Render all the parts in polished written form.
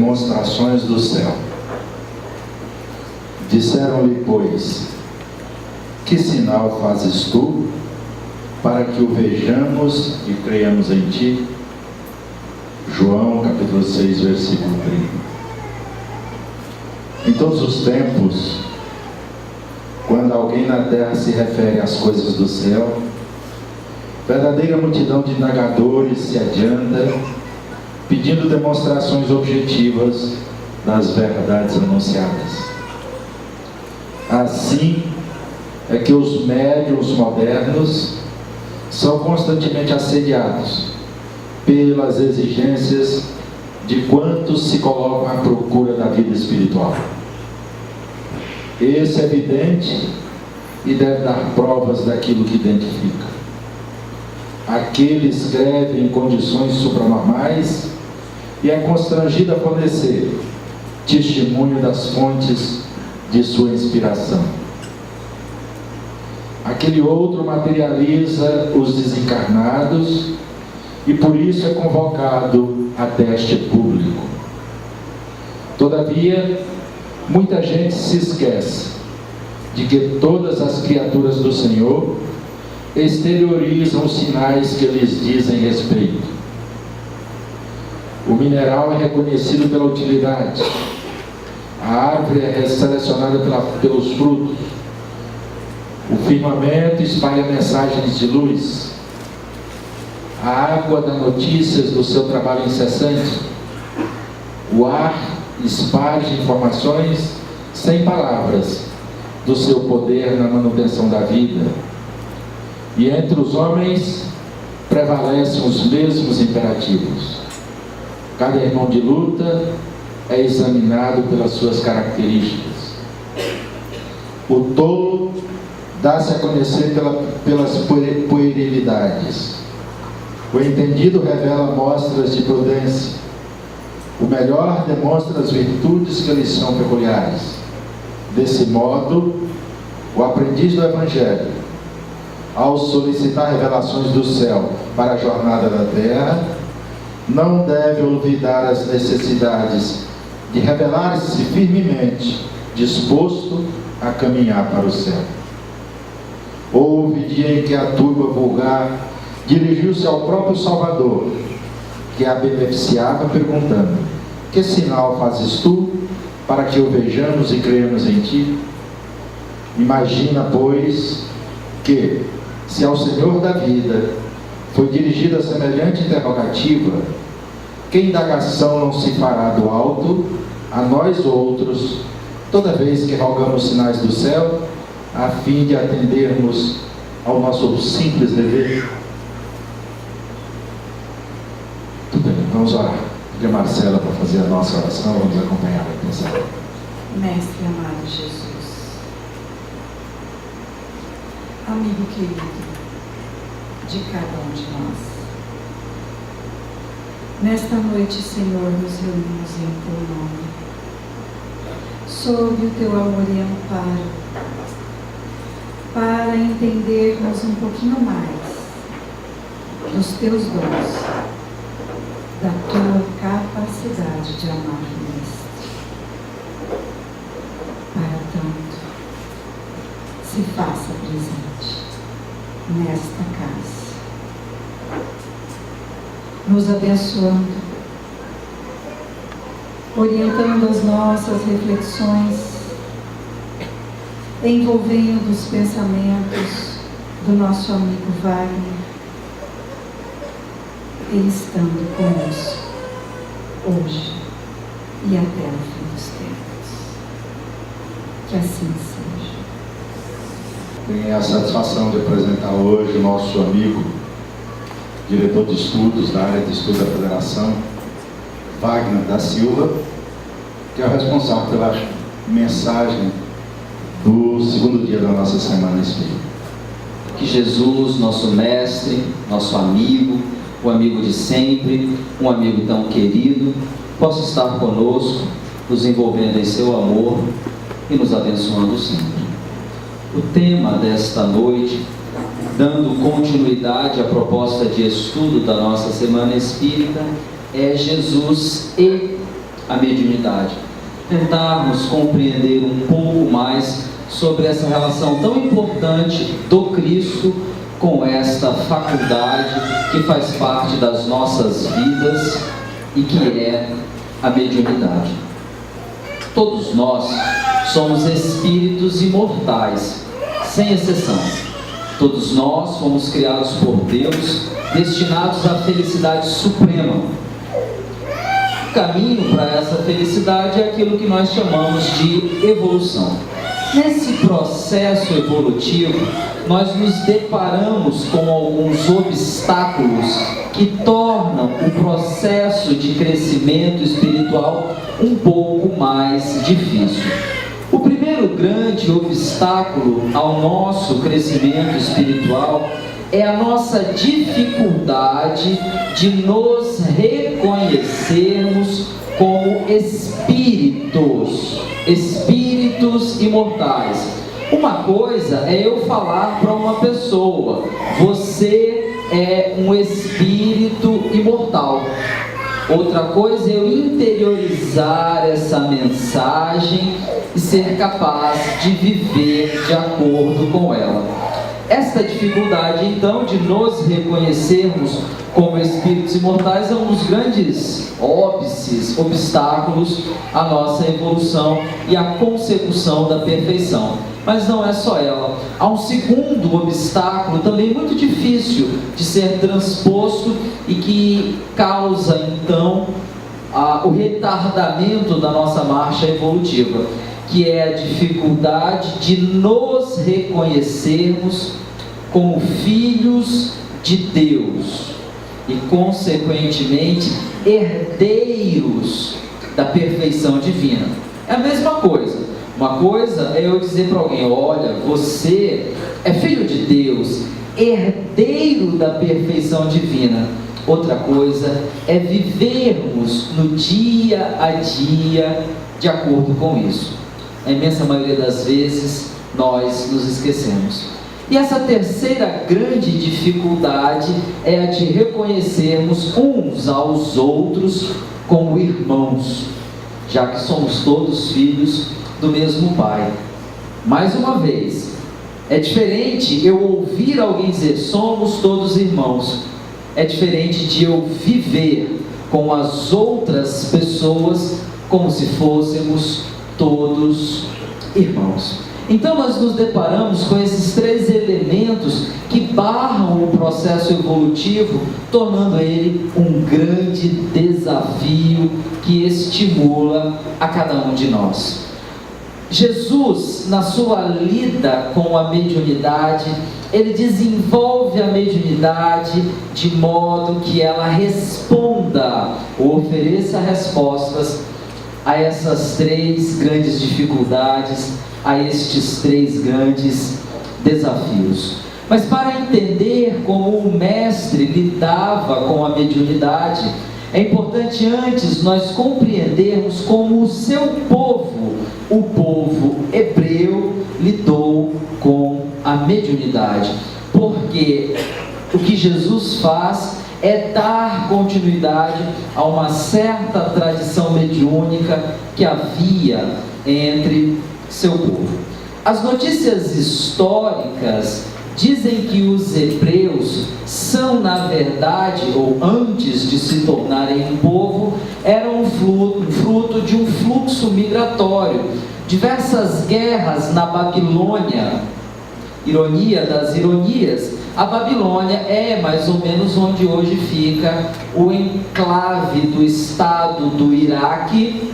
demonstrações do céu. Disseram-lhe, pois, que sinal fazes tu, para que o vejamos e creiamos em ti? João capítulo 6, versículo 30. Em todos os tempos, quando alguém na terra se refere às coisas do céu, verdadeira multidão de indagadores se adianta, pedindo demonstrações objetivas das verdades anunciadas. Assim é que os médiuns modernos são constantemente assediados pelas exigências de quantos se colocam à procura da vida espiritual. Esse é evidente e deve dar provas daquilo que identifica. Aquele escreve em condições supranormais e é constrangido a fornecer testemunho das fontes de sua inspiração. Aquele outro materializa os desencarnados e por isso é convocado a teste público. Todavia, muita gente se esquece de que todas as criaturas do Senhor exteriorizam os sinais que lhes dizem respeito. O mineral é reconhecido pela utilidade, a árvore é selecionada pelos frutos, o firmamento espalha mensagens de luz, a água dá notícias do seu trabalho incessante, o ar esparge informações sem palavras do seu poder na manutenção da vida, e entre os homens prevalecem os mesmos imperativos. Cada irmão de luta é examinado pelas suas características. O tolo dá-se a conhecer pelas puerilidades. O entendido revela mostras de prudência. O melhor demonstra as virtudes que lhes são peculiares. Desse modo, o aprendiz do Evangelho, ao solicitar revelações do céu para a jornada da terra, não deve olvidar as necessidades de revelar-se firmemente, disposto a caminhar para o céu. Houve dia em que a turba vulgar dirigiu-se ao próprio Salvador, que a beneficiava, perguntando: que sinal fazes tu, para que o vejamos e creiamos em ti? Imagina, pois, que, se ao Senhor da vida foi dirigida semelhante interrogativa, que indagação não se fará do alto a nós outros, toda vez que rogamos sinais do céu, a fim de atendermos ao nosso simples dever? Tudo bem, vamos orar. Pedir a Marcela para fazer a nossa oração, vamos acompanhar a intenção. Mestre amado Jesus, amigo querido de cada um de nós, nesta noite, Senhor, nos reunimos em Teu nome, sob o Teu amor e amparo, para entendermos um pouquinho mais dos Teus dons, da Tua capacidade de amar, Mestre. Para tanto, se faça presente nesta casa, nos abençoando, orientando as nossas reflexões, envolvendo os pensamentos do nosso amigo Wagner e estando conosco hoje e até o fim dos tempos. Que assim seja. Tenho a satisfação de apresentar hoje o nosso amigo, diretor de estudos da área de estudos da Federação, Wagner da Silva, que é o responsável pela mensagem do segundo dia da nossa Semana Espírita. Que Jesus, nosso mestre, nosso amigo, o amigo de sempre, um amigo tão querido, possa estar conosco, nos envolvendo em seu amor e nos abençoando sempre. O tema desta noite, dando continuidade à proposta de estudo da nossa Semana Espírita, é Jesus e a mediunidade. Tentarmos compreender um pouco mais sobre essa relação tão importante do Cristo com esta faculdade que faz parte das nossas vidas e que é a mediunidade. Todos nós somos espíritos imortais, sem exceção. Todos nós fomos criados por Deus, destinados à felicidade suprema. O caminho para essa felicidade é aquilo que nós chamamos de evolução. Nesse processo evolutivo, nós nos deparamos com alguns obstáculos que tornam o processo de crescimento espiritual um pouco mais difícil. O primeiro grande obstáculo ao nosso crescimento espiritual é a nossa dificuldade de nos reconhecermos como espíritos imortais. Uma coisa é eu falar para uma pessoa: você é um espírito imortal. Outra coisa é eu interiorizar essa mensagem e ser capaz de viver de acordo com ela. Esta dificuldade, então, de nos reconhecermos como espíritos imortais é um dos grandes obstáculos à nossa evolução e à consecução da perfeição. Mas não é só ela. Há um segundo obstáculo também muito difícil de ser transposto e que causa, então, o retardamento da nossa marcha evolutiva, que é a dificuldade de nos reconhecermos como filhos de Deus e, consequentemente, herdeiros da perfeição divina. É a mesma coisa. Uma coisa é eu dizer para alguém: olha, você é filho de Deus, herdeiro da perfeição divina. Outra coisa é vivermos no dia a dia de acordo com isso. A imensa maioria das vezes nós nos esquecemos. E essa terceira grande dificuldade é a de reconhecermos uns aos outros como irmãos, já que somos todos filhos do mesmo Pai. Mais uma vez, é diferente eu ouvir alguém dizer somos todos irmãos. É diferente de eu viver com as outras pessoas como se fôssemos todos irmãos. Então nós nos deparamos com esses três elementos que barram o processo evolutivo, tornando ele um grande desafio que estimula a cada um de nós. Jesus, na sua lida com a mediunidade, ele desenvolve a mediunidade de modo que ela responda ou ofereça respostas a essas três grandes dificuldades, a estes três grandes desafios. Mas para entender como o mestre lidava com a mediunidade, é importante antes nós compreendermos como o seu povo, o povo hebreu, lidou com a mediunidade. Porque o que Jesus faz é dar continuidade a uma certa tradição mediúnica que havia entre seu povo. As notícias históricas dizem que os hebreus são, na verdade, ou antes de se tornarem um povo, eram fruto de um fluxo migratório. Diversas guerras na Babilônia, ironia das ironias, a Babilônia é mais ou menos onde hoje fica o enclave do estado do Iraque,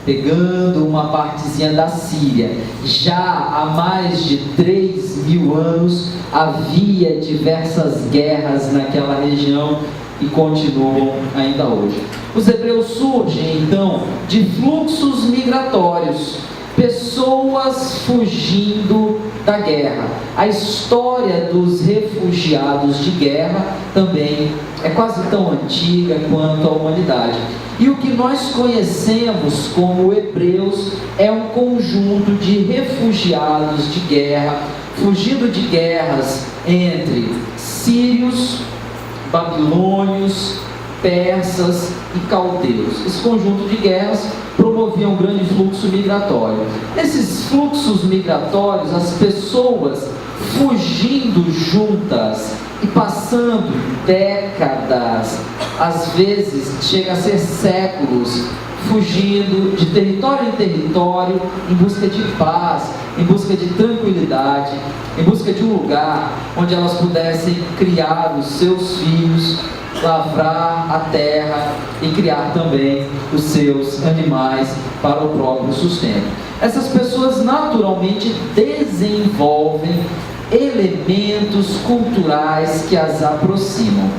pegando uma partezinha da Síria. Já há mais de 3.000 anos havia diversas guerras naquela região e continuam ainda hoje. Os hebreus surgem então de fluxos migratórios, pessoas fugindo da guerra. A história dos refugiados de guerra também é quase tão antiga quanto a humanidade. E o que nós conhecemos como hebreus é um conjunto de refugiados de guerra, fugindo de guerras entre sírios, babilônios, persas e caldeus. Esse conjunto de guerras promovia um grande fluxo migratório. Nesses fluxos migratórios, as pessoas fugindo juntas e passando décadas, às vezes chega a ser séculos, fugindo de território em território, em busca de paz, em busca de tranquilidade, em busca de um lugar onde elas pudessem criar os seus filhos, lavrar a terra e criar também os seus animais para o próprio sustento. Essas pessoas naturalmente desenvolvem elementos culturais que as aproximam.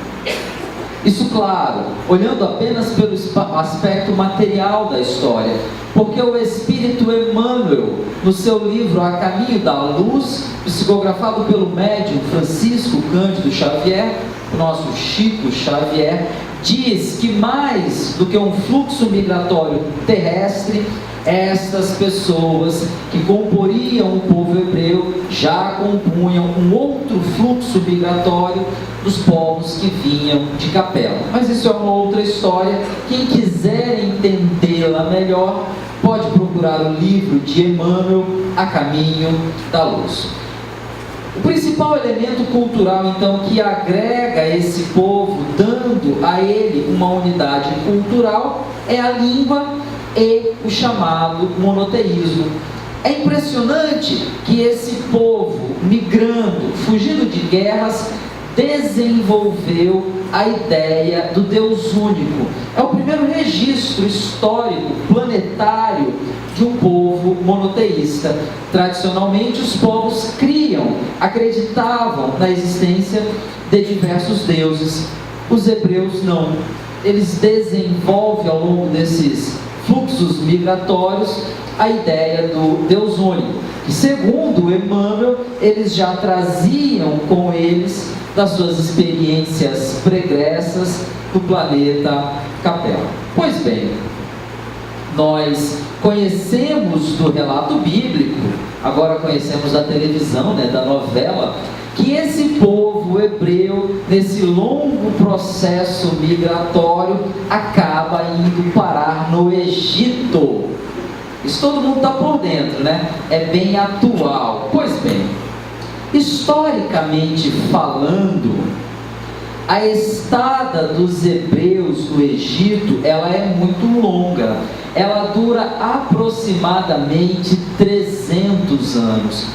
Isso, claro, olhando apenas pelo aspecto material da história, porque o Espírito Emmanuel, no seu livro A Caminho da Luz, psicografado pelo médium Francisco Cândido Xavier, o nosso Chico Xavier, diz que mais do que um fluxo migratório terrestre, estas pessoas que comporiam o povo hebreu já compunham um outro fluxo migratório dos povos que vinham de Capela. Mas isso é uma outra história. Quem quiser entendê-la melhor pode procurar o livro de Emmanuel, A Caminho da Luz. O principal elemento cultural, então, que agrega esse povo, dando a ele uma unidade cultural, é a língua e o chamado monoteísmo. É impressionante que esse povo, migrando, fugindo de guerras, desenvolveu a ideia do Deus único. É o primeiro registro histórico, planetário, de um povo monoteísta. Tradicionalmente, os povos acreditavam na existência de diversos deuses. Os hebreus não. Eles desenvolvem ao longo desses fluxos migratórios a ideia do Deus único, que, segundo Emmanuel, eles já traziam com eles das suas experiências pregressas do planeta Capela. Pois bem, nós conhecemos do relato bíblico, agora conhecemos da televisão, da novela, que esse povo hebreu, nesse longo processo migratório, acaba indo parar no Egito. Isso todo mundo está por dentro, É bem atual. Pois bem, historicamente falando, a estada dos hebreus no Egito, ela é muito longa. Ela dura aproximadamente 300 anos.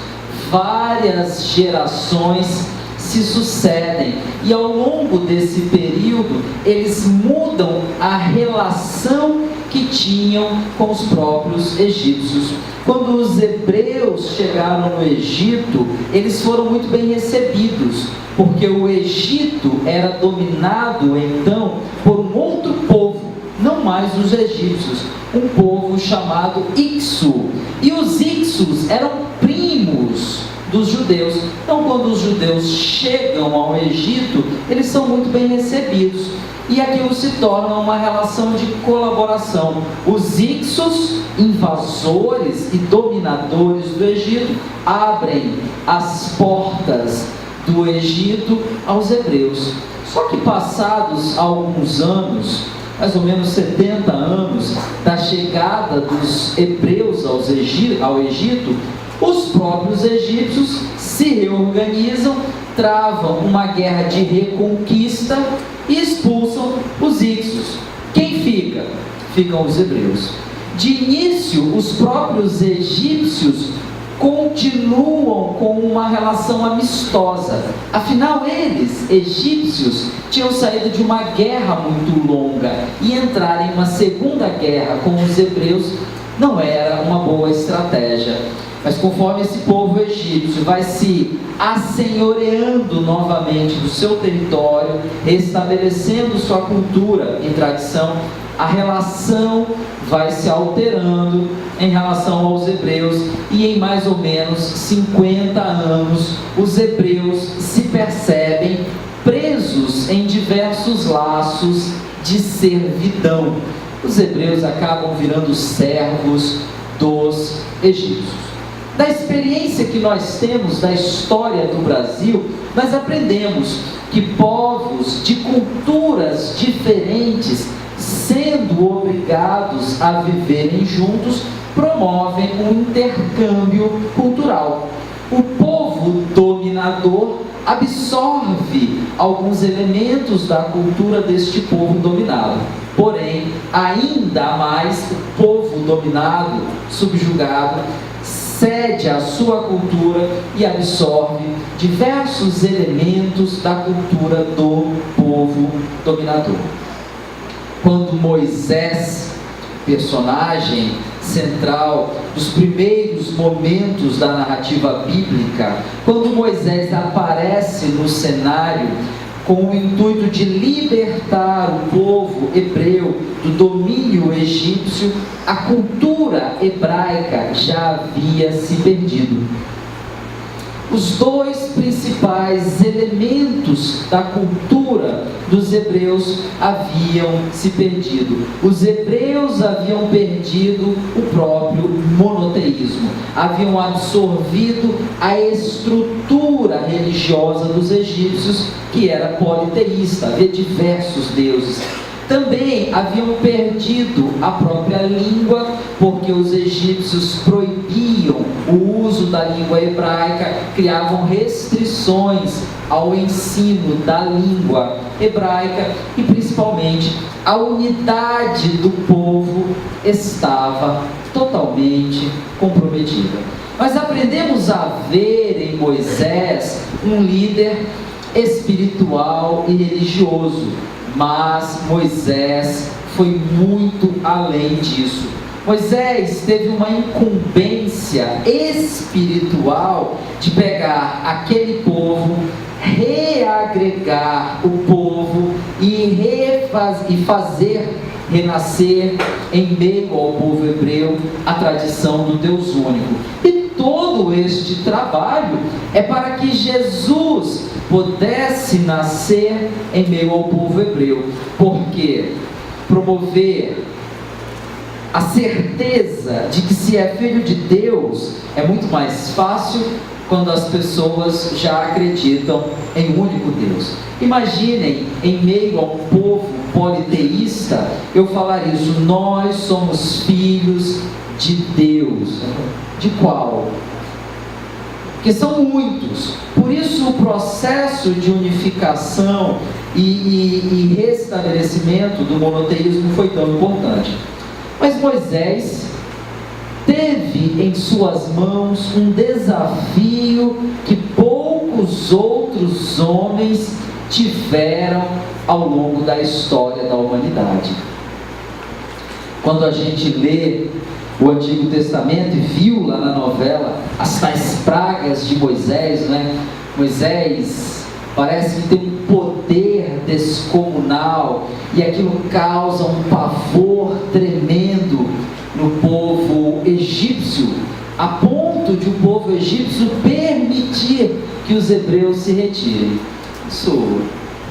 Várias gerações se sucedem, e ao longo desse período eles mudam a relação que tinham com os próprios egípcios. Quando os hebreus chegaram no Egito, eles foram muito bem recebidos, porque o Egito era dominado então por um outro povo, não mais os egípcios, um povo chamado Ixo, e os Ixos eram primos dos judeus. Então, quando os judeus chegam ao Egito, eles são muito bem recebidos, e aquilo se torna uma relação de colaboração. Os Ixos, invasores e dominadores do Egito, abrem as portas do Egito aos hebreus. Só que passados alguns anos, mais ou menos 70 anos da chegada dos hebreus ao Egito, os próprios egípcios se reorganizam, travam uma guerra de reconquista e expulsam os Ixos. Quem fica? Ficam os hebreus. De início, os próprios egípcios continuam com uma relação amistosa. Afinal, eles, egípcios, tinham saído de uma guerra muito longa, e entrar em uma segunda guerra com os hebreus não era uma boa estratégia. Mas conforme esse povo egípcio vai se assenhoreando novamente do seu território, restabelecendo sua cultura e tradição, a relação vai se alterando em relação aos hebreus, e em mais ou menos 50 anos, os hebreus se percebem presos em diversos laços de servidão. Os hebreus acabam virando servos dos egípcios. Da experiência que nós temos da história do Brasil, nós aprendemos que povos de culturas diferentes, sendo obrigados a viverem juntos, promovem um intercâmbio cultural. O povo dominador absorve alguns elementos da cultura deste povo dominado. Porém, ainda mais, o povo dominado, subjugado, cede à sua cultura e absorve diversos elementos da cultura do povo dominador. Quando Moisés, personagem central dos primeiros momentos da narrativa bíblica, quando Moisés aparece no cenário com o intuito de libertar o povo hebreu do domínio egípcio, a cultura hebraica já havia se perdido. Os dois principais elementos da cultura dos hebreus haviam se perdido. Os hebreus haviam perdido o próprio monoteísmo, haviam absorvido a estrutura religiosa dos egípcios, que era politeísta, havia diversos deuses. Também haviam perdido a própria língua, porque os egípcios proibiam o uso da língua hebraica, criavam restrições ao ensino da língua hebraica e, principalmente, a unidade do povo estava totalmente comprometida. Nós aprendemos a ver em Moisés um líder espiritual e religioso, mas Moisés foi muito além disso. Moisés teve uma incumbência espiritual de pegar aquele povo, reagregar o povo e fazer renascer em meio ao povo hebreu a tradição do Deus único. E todo este trabalho é para que Jesus pudesse nascer em meio ao povo hebreu, porque promover a certeza de que se é filho de Deus é muito mais fácil quando as pessoas já acreditam em um único Deus. Imaginem, em meio a um povo politeísta, eu falar isso: nós somos filhos de Deus. De qual? Porque são muitos. Por isso o processo de unificação e restabelecimento do monoteísmo foi tão importante. Mas Moisés teve em suas mãos um desafio que poucos outros homens tiveram ao longo da história da humanidade. Quando a gente lê o Antigo Testamento e viu lá na novela as tais pragas de Moisés, né? Moisés parece que tem um poder descomunal e aquilo causa um pavor tremendo no povo egípcio, a ponto de o povo egípcio permitir que os hebreus se retirem. Isso,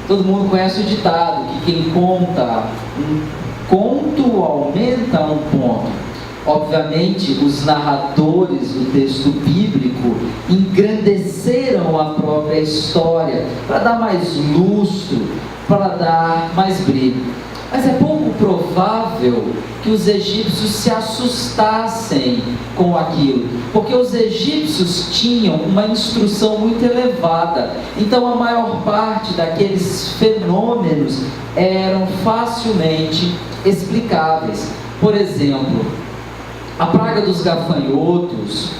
todo mundo conhece o ditado, que quem conta um conto aumenta um ponto. Obviamente, os narradores do texto bíblico engrandeceram a própria história para dar mais lustro, para dar mais brilho. Mas é pouco provável que os egípcios se assustassem com aquilo, porque os egípcios tinham uma instrução muito elevada, então a maior parte daqueles fenômenos eram facilmente explicáveis. Por exemplo, a praga dos gafanhotos,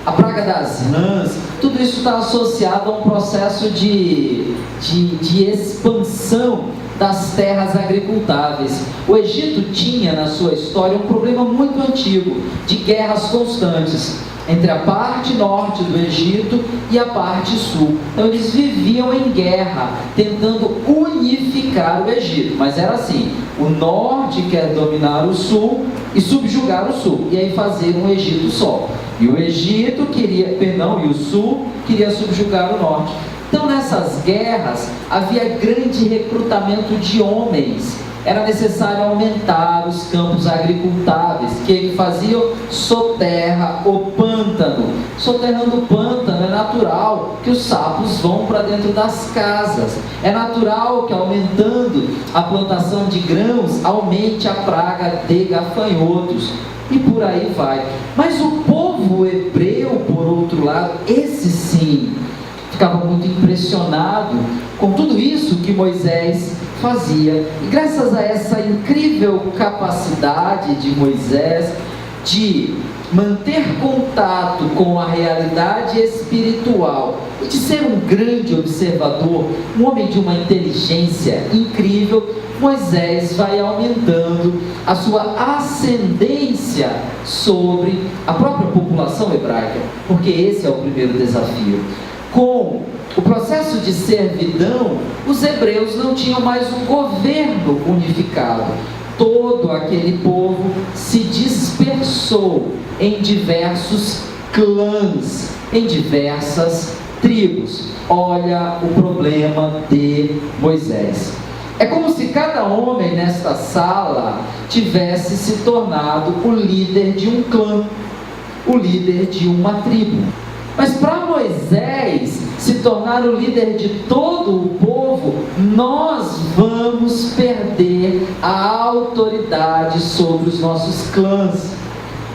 a praga das rãs, tudo isso está associado a um processo de expansão das terras agricultáveis. O Egito tinha na sua história um problema muito antigo, de guerras constantes entre a parte norte do Egito e a parte sul. Então eles viviam em guerra, tentando unificar o Egito, mas era assim: o norte quer dominar o sul e subjugar o sul, e aí fazer um Egito só. E o Egito e o sul queria subjugar o norte. Então nessas guerras havia grande recrutamento de homens era necessário aumentar os campos agricultáveis, que ele fazia soterra o pântano. Soterrando o pântano é natural que os sapos vão para dentro das casas. É natural que aumentando a plantação de grãos, aumente a praga de gafanhotos. E por aí vai. Mas o povo hebreu, por outro lado, esse sim, ficava muito impressionado com tudo isso que Moisés fazia. E graças a essa incrível capacidade de Moisés de manter contato com a realidade espiritual e de ser um grande observador, um homem de uma inteligência incrível, Moisés vai aumentando a sua ascendência sobre a própria população hebraica, porque esse é o primeiro desafio. Com o processo de servidão, os hebreus não tinham mais um governo unificado. Todo aquele povo se dispersou em diversos clãs, em diversas tribos. Olha o problema de Moisés. É como se cada homem nesta sala tivesse se tornado o líder de um clã, o líder de uma tribo. Mas para Moisés se tornar o líder de todo o povo, nós vamos perder a autoridade sobre os nossos clãs.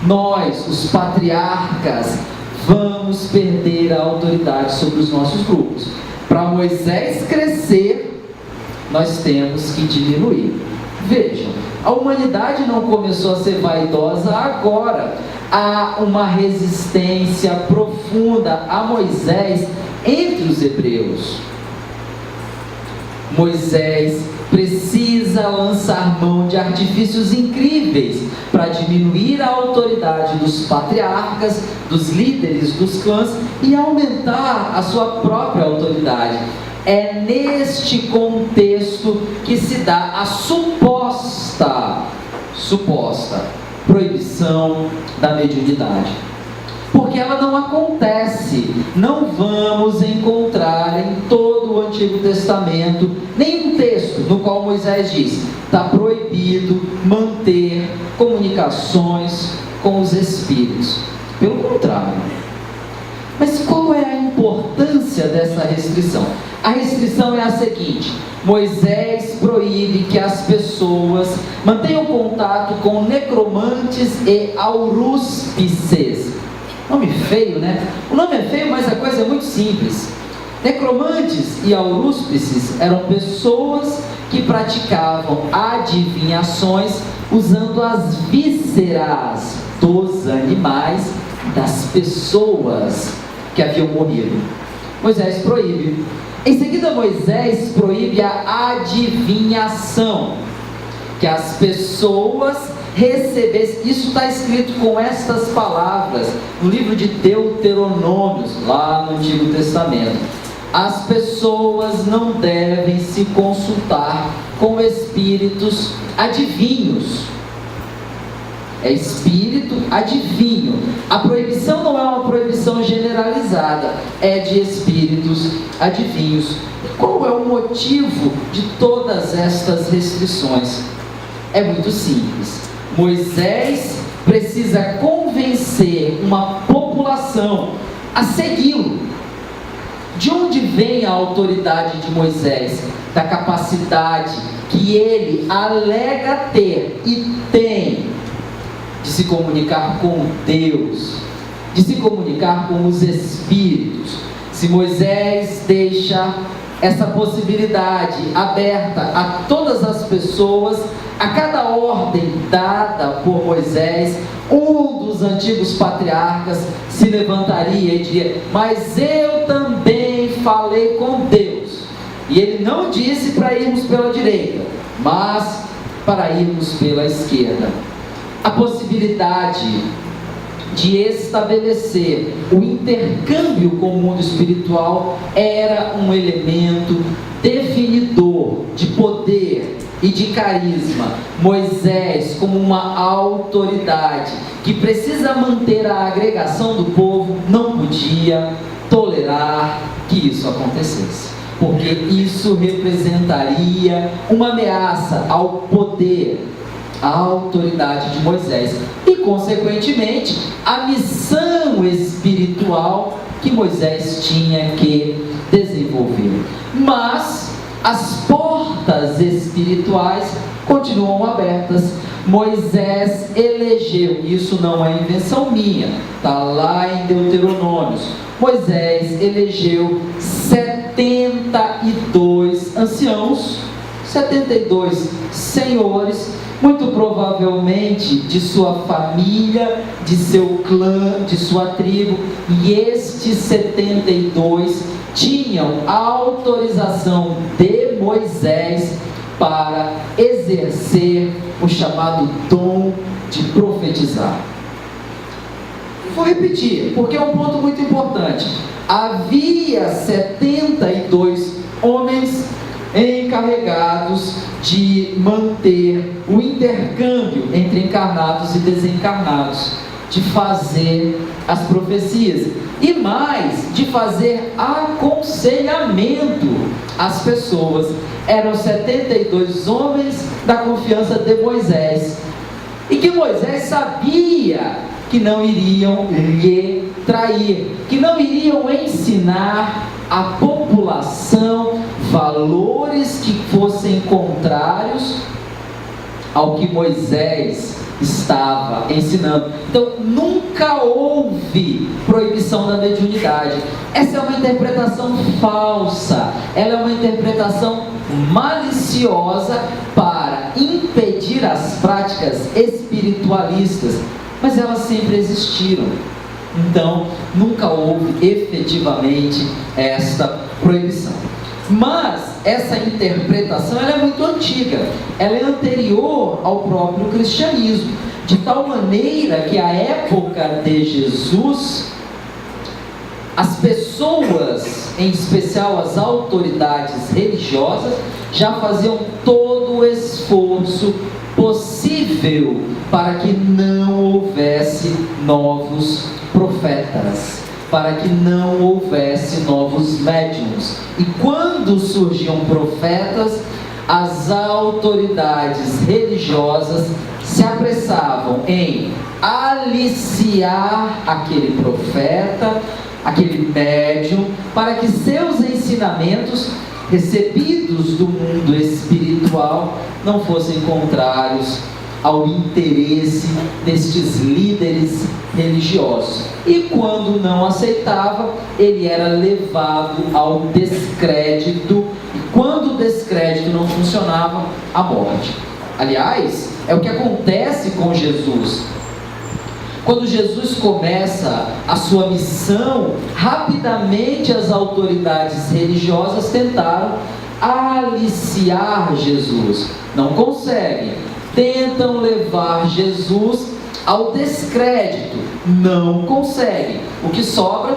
Nós, os patriarcas, vamos perder a autoridade sobre os nossos grupos. Para Moisés crescer, nós temos que diminuir. Vejam, a humanidade não começou a ser vaidosa agora. Há uma resistência profunda a Moisés entre os hebreus. Moisés precisa lançar mão de artifícios incríveis para diminuir a autoridade dos patriarcas, dos líderes dos clãs e aumentar a sua própria autoridade. É neste contexto que se dá a suposta proibição da mediunidade, porque ela não acontece. Não vamos encontrar em todo o Antigo Testamento nenhum texto no qual Moisés diz: está proibido manter comunicações com os espíritos. Pelo contrário. Mas qual é a importância dessa restrição? A restrição é a seguinte: Moisés proíbe que as pessoas mantenham contato com necromantes e aurúspices. Nome feio, né? O nome é feio, mas a coisa é muito simples. Necromantes e aurúspices eram pessoas que praticavam adivinhações usando as vísceras dos animais das pessoas que haviam morrido. Moisés proíbe. Em seguida, Moisés proíbe a adivinhação, que as pessoas recebessem. Isso está escrito com estas palavras no livro de Deuteronômios, lá no Antigo Testamento. As pessoas não devem se consultar com espíritos adivinhos. É espírito adivinho. A proibição não é uma proibição generalizada, é de espíritos adivinhos. Qual é o motivo de todas estas restrições? É muito simples. Moisés precisa convencer uma população a segui-lo. De onde vem a autoridade de Moisés? Da capacidade que ele alega ter e tem de se comunicar com Deus, de se comunicar com os espíritos. Se Moisés deixa essa possibilidade aberta a todas as pessoas, a cada ordem dada por Moisés, um dos antigos patriarcas se levantaria e diria: mas eu também falei com Deus. E ele não disse para irmos pela direita, mas para irmos pela esquerda. A possibilidade de estabelecer o intercâmbio com o mundo espiritual era um elemento definidor de poder e de carisma. Moisés, como uma autoridade que precisa manter a agregação do povo, não podia tolerar que isso acontecesse. porque isso representaria uma ameaça ao poder, à autoridade de Moisés e, consequentemente, a missão espiritual que Moisés tinha que desenvolver. Mas as portas espirituais continuam abertas. Moisés elegeu, isso não é invenção minha, está lá em Deuteronômios. Moisés elegeu 72 anciãos, 72 senhores, muito provavelmente de sua família, de seu clã, de sua tribo, e estes 72 tinham a autorização de Moisés para exercer o chamado dom de profetizar. Vou repetir, porque é um ponto muito importante. Havia 72 homens encarregados de manter o intercâmbio entre encarnados e desencarnados, de fazer as profecias e mais, de fazer aconselhamento às pessoas. Eram 72 homens da confiança de Moisés, e que Moisés sabia que não iriam lhe trair, que não iriam ensinar à população valores que fossem contrários ao que Moisés estava ensinando. Então nunca houve proibição da mediunidade. Essa é uma interpretação falsa, ela é uma interpretação maliciosa para impedir as práticas espiritualistas, mas elas sempre existiram. Então nunca houve efetivamente esta proibição. Mas essa interpretação ela é muito antiga, ela é anterior ao próprio cristianismo, de tal maneira que à época de Jesus, as pessoas, em especial as autoridades religiosas, já faziam todo o esforço possível para que não houvesse novos profetas, para que não houvesse novos médiuns. E quando surgiam profetas, as autoridades religiosas se apressavam em aliciar aquele profeta, aquele médium, para que seus ensinamentos recebidos do mundo espiritual não fossem contrários ao interesse destes líderes religiosos. E quando não aceitava, ele era levado ao descrédito, e quando o descrédito não funcionava, a morte. Aliás, é o que acontece com Jesus. Quando Jesus começa a sua missão, rapidamente as autoridades religiosas tentaram aliciar Jesus. Não conseguem. Tentam levar Jesus ao descrédito. Não conseguem. O que sobra?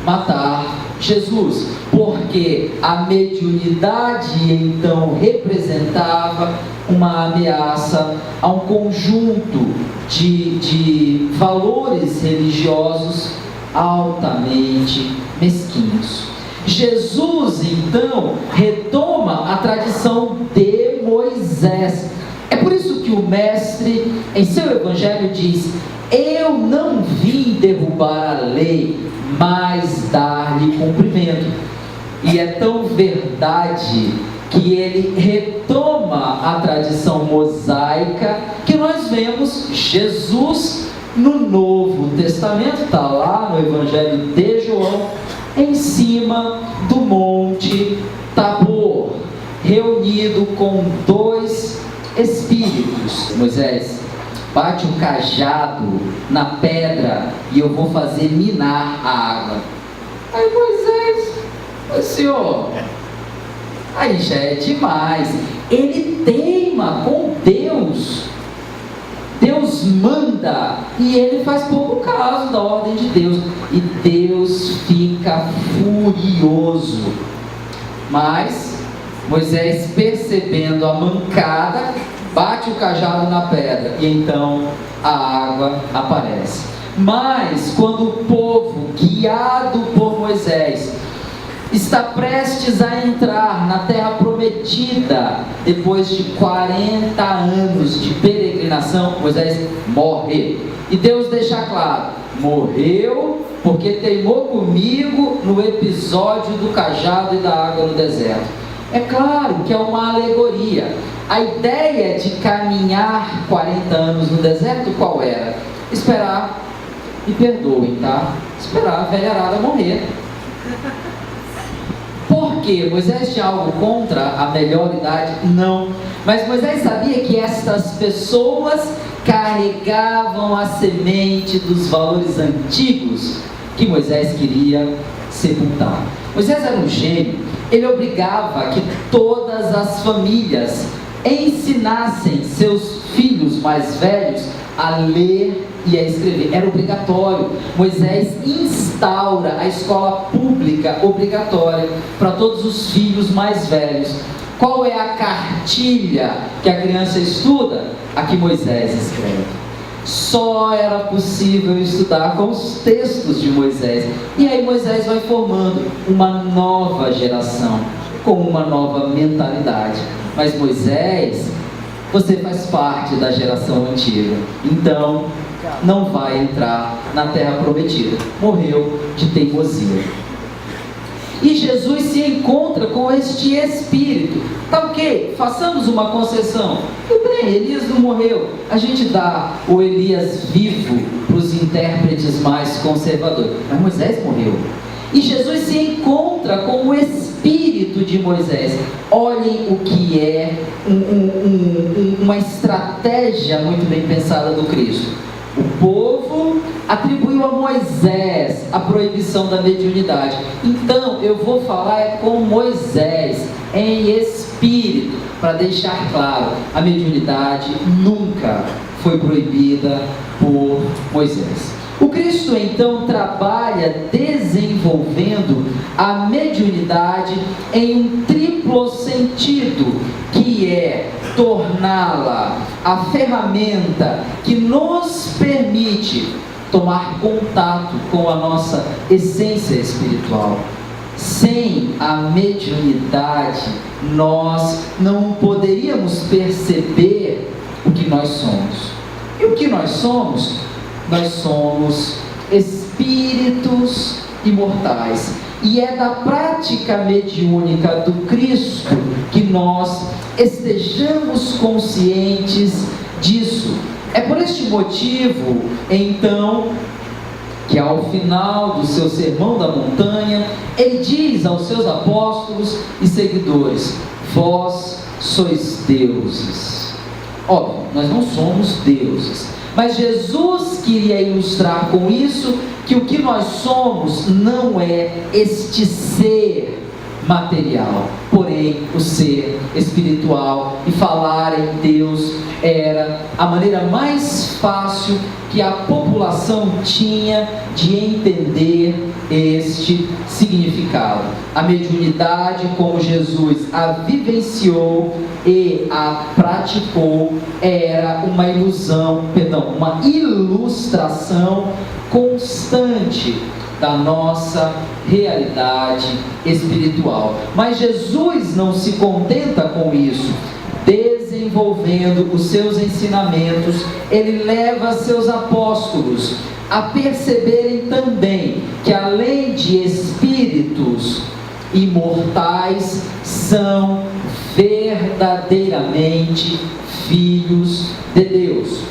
Matar Jesus. Porque a mediunidade então representava uma ameaça a um conjunto de valores religiosos altamente mesquinhos. Jesus então retoma a tradição de Moisés. É por isso que o mestre em seu evangelho diz: eu não vim derrubar a lei, mas dar-lhe cumprimento. E é tão verdade que ele retoma a tradição mosaica, que nós vemos Jesus no Novo Testamento, está lá no Evangelho de João, em cima do Monte Tabor, reunido com 2 espíritos. Moisés, bate o cajado na pedra e eu vou fazer minar a água. Aí Moisés, Senhor, aí já é demais. Ele teima com Deus. Deus manda e ele faz pouco caso da ordem de Deus, e Deus fica furioso. Mas Moisés, percebendo a mancada, bate o cajado na pedra e então a água aparece. Mas quando o povo, guiado por Moisés, está prestes a entrar na terra prometida, depois de 40 anos de peregrinação, Moisés morre. E Deus deixa claro: morreu porque teimou comigo no episódio do cajado e da água no deserto. É claro que é uma alegoria. A ideia de caminhar 40 anos no deserto qual era? Esperar, me perdoem, tá? Esperar a velharada morrer. Por quê? Moisés tinha algo contra a melhor idade? Não. Mas Moisés sabia que estas pessoas carregavam a semente dos valores antigos que Moisés queria sepultar. Moisés era um gênio. Ele obrigava que todas as famílias ensinassem seus filhos mais velhos a ler e a escrever. Era obrigatório. Moisés instaura a escola pública obrigatória para todos os filhos mais velhos. Qual é a cartilha que a criança estuda? A que Moisés escreve. Só era possível estudar com os textos de Moisés. E aí Moisés vai formando uma nova geração, com uma nova mentalidade. Mas Moisés, você faz parte da geração antiga, então não vai entrar na terra prometida. Morreu de teimosia. E Jesus se encontra com este espírito. Tá ok, façamos uma concessão. Tudo bem, Elias não morreu. A gente dá o Elias vivo para os intérpretes mais conservadores. Mas Moisés morreu. E Jesus se encontra com o espírito de Moisés. Olhem o que é uma estratégia muito bem pensada do Cristo. O povo atribuiu a Moisés a proibição da mediunidade. Então eu vou falar com Moisés em espírito, para deixar claro: a mediunidade nunca foi proibida por Moisés. O Cristo então trabalha desenvolvendo a mediunidade em um triplo sentido, que é torná-la a ferramenta que nos permite tomar contato com a nossa essência espiritual. Sem a mediunidade, nós não poderíamos perceber o que nós somos. E o que nós somos? Nós somos espíritos imortais. E é da prática mediúnica do Cristo que nós estejamos conscientes disso. É por este motivo, então, que ao final do seu Sermão da Montanha, ele diz aos seus apóstolos e seguidores: vós sois deuses. Óbvio, nós não somos deuses, mas Jesus queria ilustrar com isso que o que nós somos não é este ser material, porém o ser espiritual. E falar em Deus era a maneira mais fácil que a população tinha de entender este significado. A mediunidade, como Jesus a vivenciou e a praticou, era uma uma ilustração constante da nossa realidade espiritual. Mas Jesus não se contenta com isso. Desenvolvendo os seus ensinamentos, ele leva seus apóstolos a perceberem também que, além de espíritos imortais, são verdadeiramente filhos de Deus.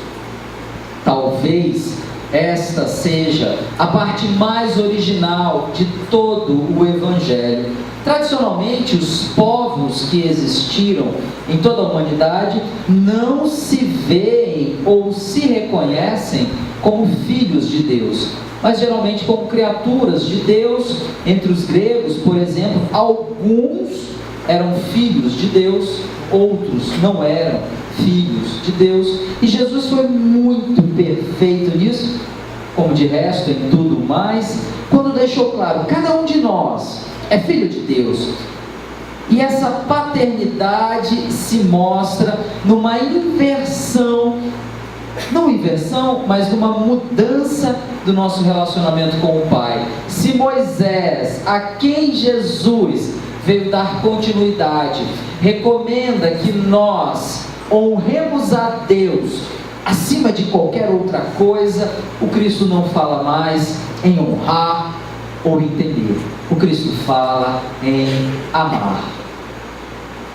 Talvez esta seja a parte mais original de todo o Evangelho. Tradicionalmente, os povos que existiram em toda a humanidade não se veem ou se reconhecem como filhos de Deus, mas geralmente como criaturas de Deus. Entre os gregos, por exemplo, alguns eram filhos de Deus, outros não eram filhos de Deus. E Jesus foi muito perfeito nisso, como de resto em tudo mais, quando deixou claro: cada um de nós é filho de Deus. E essa paternidade se mostra numa inversão não inversão, mas numa mudança do nosso relacionamento com o Pai. Se Moisés, a quem Jesus veio dar continuidade, recomenda que nós honremos a Deus acima de qualquer outra coisa, o Cristo não fala mais em honrar ou em temer. O Cristo fala em amar.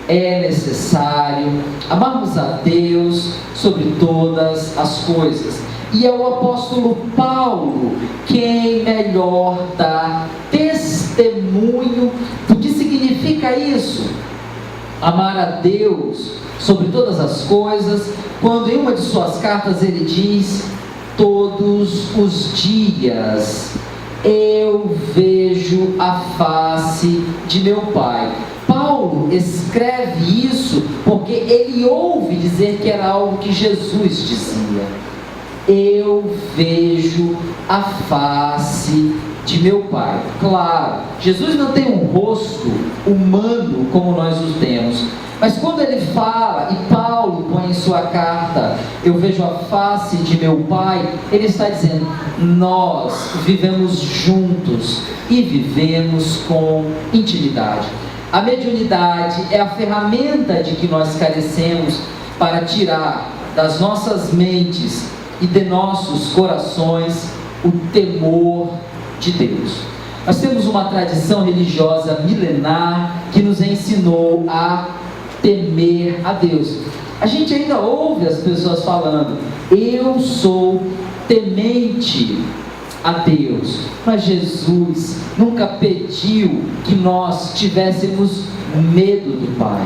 É necessário amarmos a Deus sobre todas as coisas. E é o apóstolo Paulo quem melhor dá testemunho do que significa isso. Amar a Deus sobre todas as coisas, quando em uma de suas cartas ele diz: todos os dias eu vejo a face de meu Pai. Paulo escreve isso porque ele ouve dizer que era algo que Jesus dizia: eu vejo a face de meu Pai. Claro, Jesus não tem um rosto humano como nós o temos, mas quando ele fala, e Paulo põe em sua carta, eu vejo a face de meu Pai, ele está dizendo: nós vivemos juntos e vivemos com intimidade. A mediunidade é a ferramenta de que nós carecemos para tirar das nossas mentes e de nossos corações o temor de Deus. Nós temos uma tradição religiosa milenar que nos ensinou a temer a Deus. A gente ainda ouve as pessoas falando: eu sou temente a Deus, mas Jesus nunca pediu que nós tivéssemos medo do Pai,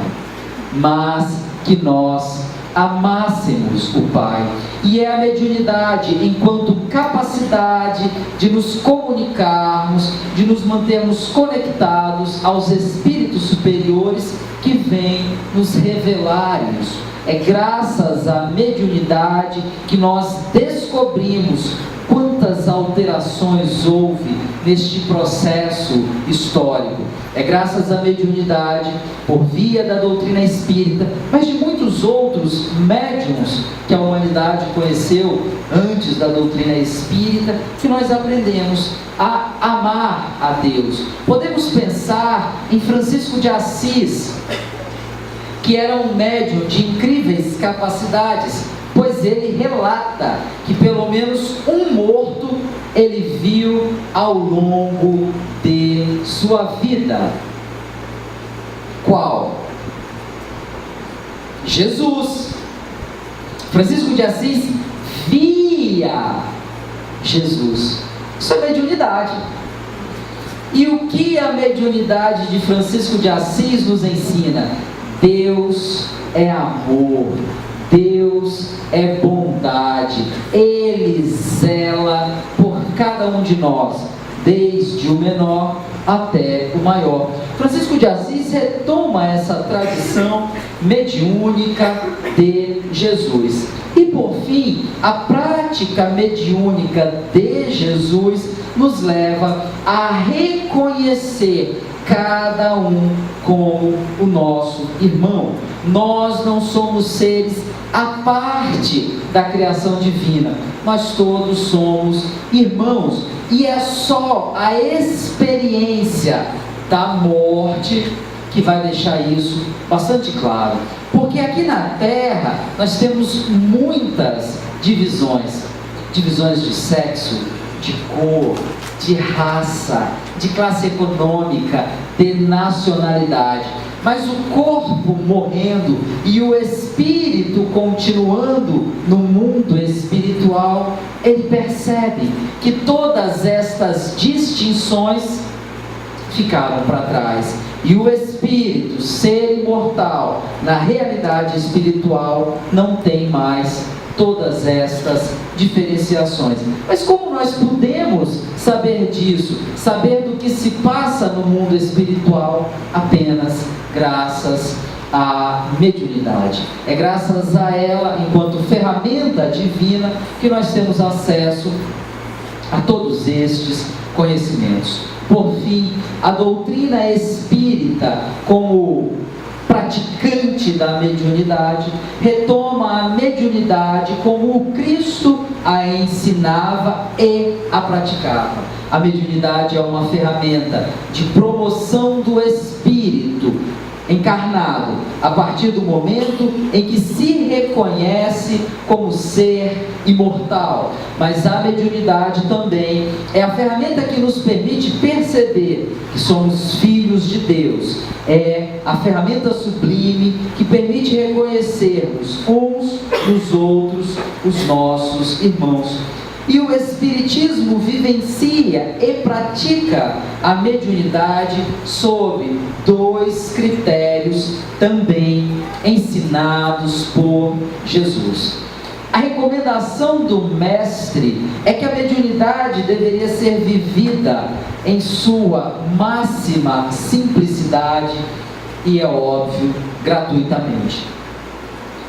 mas que nós amássemos o Pai. E é a mediunidade enquanto capacidade de nos comunicarmos, de nos mantermos conectados aos espíritos superiores que vem nos revelar isso. É graças à mediunidade que nós descobrimos quantas alterações houve neste processo histórico. É graças à mediunidade, por via da doutrina espírita, mas de muitos outros médiuns que a humanidade conheceu antes da doutrina espírita, que nós aprendemos a amar a Deus. Podemos pensar em Francisco de Assis, que era um médium de incríveis capacidades, pois ele relata que pelo menos um morto ele viu ao longo de sua vida. Qual? Jesus. Francisco de Assis via Jesus. Isso é mediunidade. E o que a mediunidade de Francisco de Assis nos ensina? Deus é amor, Deus é bondade, Ele zela por cada um de nós, desde o menor até o maior. Francisco de Assis retoma essa tradição mediúnica de Jesus. E por fim, a prática mediúnica de Jesus nos leva a reconhecer cada um como o nosso irmão. Nós não somos seres à parte da criação divina, nós todos somos irmãos, e é só a experiência da morte que vai deixar isso bastante claro, porque aqui na Terra nós temos muitas divisões de sexo, de cor, de raça, de classe econômica, de nacionalidade, mas o corpo morrendo e o espírito continuando no mundo espiritual, ele percebe que todas estas distinções ficaram para trás, e o espírito, ser imortal, na realidade espiritual, não tem mais todas estas diferenciações. Mas como nós podemos saber disso, saber do que se passa no mundo espiritual? Apenas graças à mediunidade. É graças a ela, enquanto ferramenta divina, que nós temos acesso a todos estes conhecimentos. Por fim, a doutrina espírita, como praticante da mediunidade, retoma a mediunidade como o Cristo a ensinava e a praticava. A mediunidade é uma ferramenta de promoção do espírito encarnado, a partir do momento em que se reconhece como ser imortal. Mas a mediunidade também é a ferramenta que nos permite perceber que somos filhos de Deus. É a ferramenta sublime que permite reconhecermos uns nos outros os nossos irmãos. E o Espiritismo vivencia e pratica a mediunidade sob 2 critérios também ensinados por Jesus. A recomendação do Mestre é que a mediunidade deveria ser vivida em sua máxima simplicidade e, é óbvio, gratuitamente.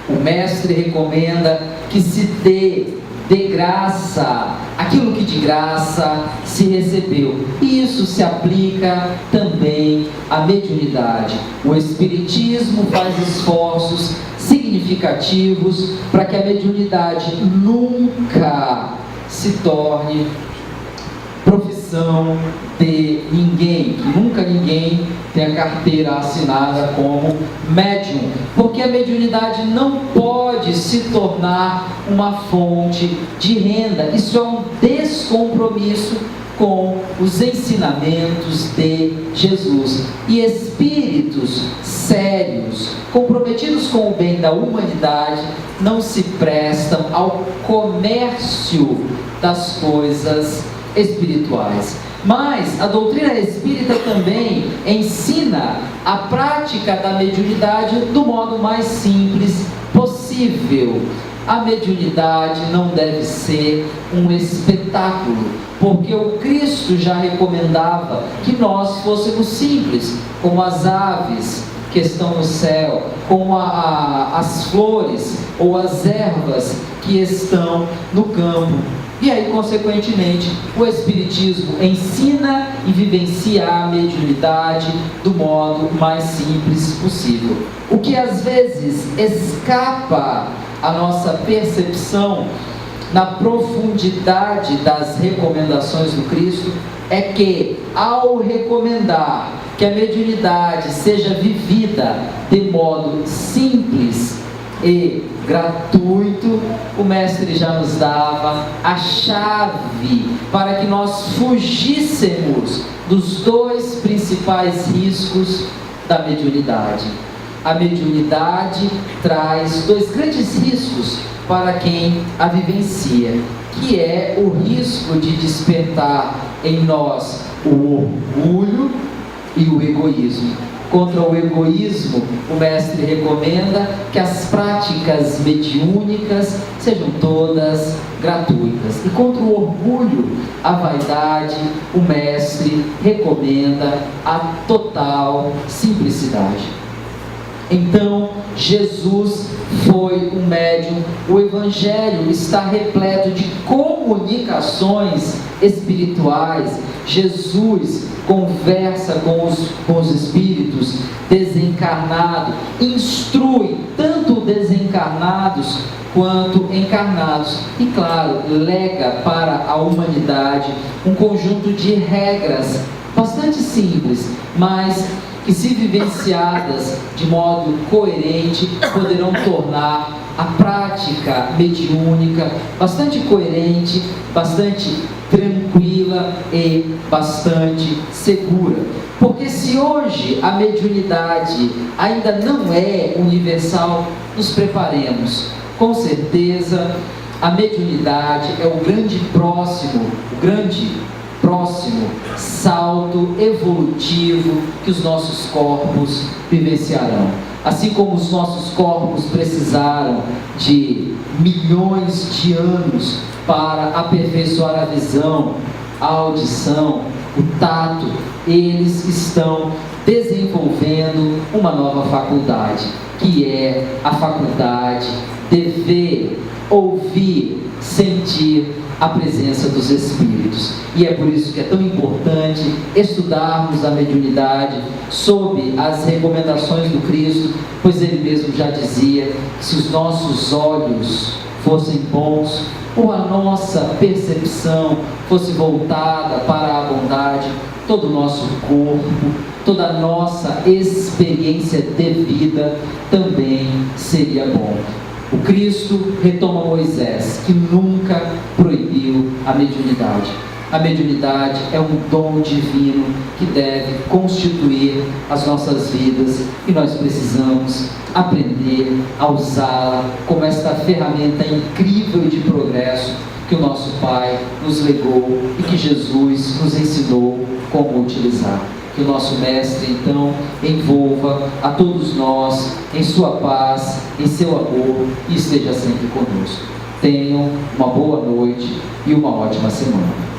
O Mestre recomenda que se dê de graça aquilo que de graça se recebeu. E isso se aplica também à mediunidade. O Espiritismo faz esforços significativos para que a mediunidade nunca se torne profissão de ninguém, que nunca ninguém tenha carteira assinada como médium, porque a mediunidade não pode se tornar uma fonte de renda. Isso é um descompromisso com os ensinamentos de Jesus. E espíritos sérios, comprometidos com o bem da humanidade, não se prestam ao comércio das coisas espirituais. Mas a doutrina espírita também ensina a prática da mediunidade do modo mais simples possível. A mediunidade não deve ser um espetáculo, porque o Cristo já recomendava que nós fôssemos simples, como as aves que estão no céu, como as flores ou as ervas que estão no campo. E aí, consequentemente, o Espiritismo ensina e vivencia a mediunidade do modo mais simples possível. O que às vezes escapa à nossa percepção na profundidade das recomendações do Cristo é que, ao recomendar que a mediunidade seja vivida de modo simples e gratuito, o Mestre já nos dava a chave para que nós fugíssemos dos 2 principais riscos da mediunidade. A mediunidade traz 2 grandes riscos para quem a vivencia, que é o risco de despertar em nós o orgulho e o egoísmo. Contra o egoísmo, o Mestre recomenda que as práticas mediúnicas sejam todas gratuitas. E contra o orgulho, a vaidade, o Mestre recomenda a total simplicidade. Então, Jesus foi um médium. O Evangelho está repleto de comunicações espirituais. Jesus conversa com os espíritos desencarnados, instrui tanto desencarnados quanto encarnados e, claro, lega para a humanidade um conjunto de regras bastante simples, mas que, se vivenciadas de modo coerente, poderão tornar a prática mediúnica bastante coerente, bastante tranquila e bastante segura. Porque se hoje a mediunidade ainda não é universal, nos preparemos. Com certeza, a mediunidade é o grande próximo salto evolutivo que os nossos corpos vivenciarão. Assim como os nossos corpos precisaram de milhões de anos para aperfeiçoar a visão, a audição, o tato, eles estão desenvolvendo uma nova faculdade, que é a faculdade de ver, ouvir, sentir a presença dos Espíritos. E é por isso que é tão importante estudarmos a mediunidade sob as recomendações do Cristo, pois Ele mesmo já dizia que se os nossos olhos fossem bons, ou a nossa percepção fosse voltada para a bondade, todo o nosso corpo, toda a nossa experiência de vida também seria bom. O Cristo retoma Moisés, que nunca proibiu a mediunidade. A mediunidade é um dom divino que deve constituir as nossas vidas e nós precisamos aprender a usá-la como esta ferramenta incrível de progresso que o nosso Pai nos legou e que Jesus nos ensinou como utilizar. Que o nosso Mestre, então, envolva a todos nós em sua paz, em seu amor e esteja sempre conosco. Tenham uma boa noite e uma ótima semana.